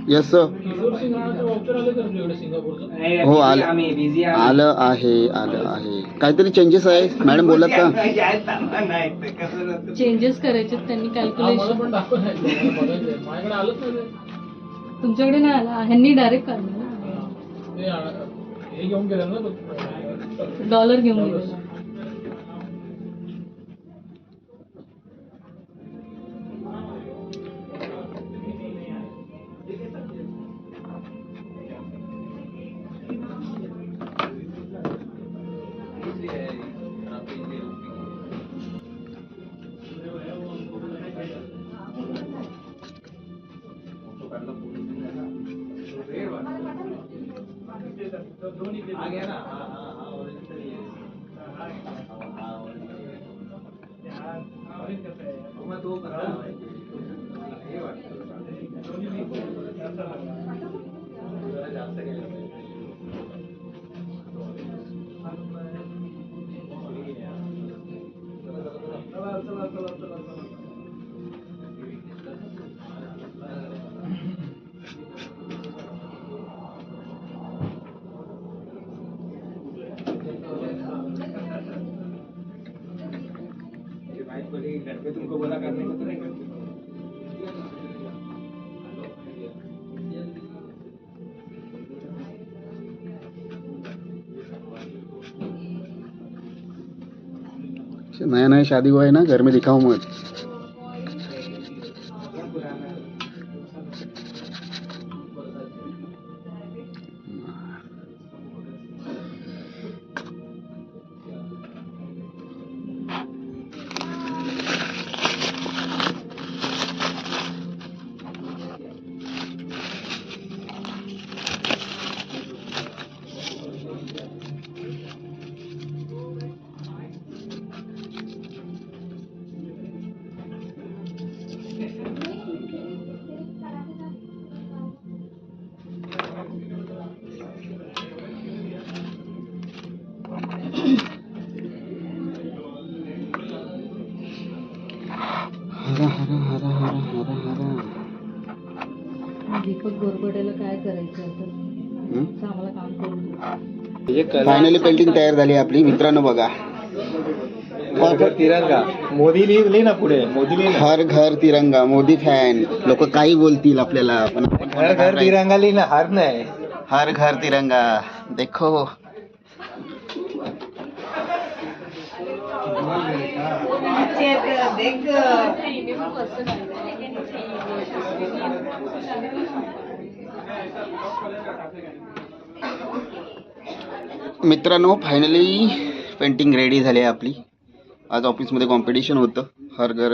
Yes sir. हो आलं आलं आहे. काहीतरी चेंजेस आहे मॅडम बोलत का? चेंजेस करायचे त्यांनी कॅल्क्युलेशन. तुमच्याकडे नाही आला, ह्यांनी डायरेक्ट काढलं डॉलर घेऊन गेलेला. तुमको बोला करने को तो नहीं करते. नया नया शादी हुआ है ना, घर में दिखाऊं मत. दीपक गोरबडेला काय करायचं आता? आम्हाला काम करून दे. फायनली पेंटिंग तयार झाली आपली. मित्रांनो बघा, तिरंगा मोदी लिहि ना पुढे. मोदी लिहि. हर घर तिरंगा, मोदी फॅन. लोक काही बोलतील आपल्याला, पण हर घर तिरंगा लिहि ना. हार नाही. हर घर तिरंगा. देखो मित्रांनो, फायनली पेंटिंग रेडी झाली आहे आपली. आज ऑफिसमध्ये कॉम्पिटिशन होतं, हर घर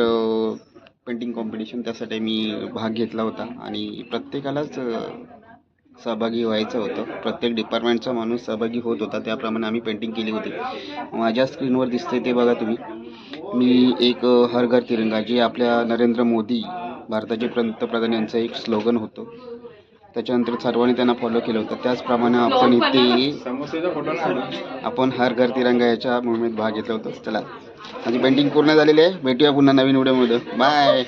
पेंटिंग कॉम्पिटिशन. त्यासाठी मी भाग घेतला होता आणि प्रत्येकालाच सहभागी व्हायचं होतं. प्रत्येक डिपार्टमेंटचा माणूस सहभागी होत होता, त्याप्रमाणे आम्ही पेंटिंग केली होती. माझ्या स्क्रीनवर दिसतंय ते बघा तुम्ही. मी एक हर घर तिरंगा, जे आपल्या नरेंद्र मोदी भारताचे पंतप्रधान यांचं एक स्लोगन होतं, त्याच्यानंतर सर्वांनी त्यांना फॉलो केलं होतं. त्याचप्रमाणे आपण इथे आपण हर घर तिरंगा याच्या मोहिमेत भाग घेतला होता. चला, माझी पेंटिंग पूर्ण झालेली आहे. भेटूया पुन्हा नवीन व्हिडिओमध्ये. बाय.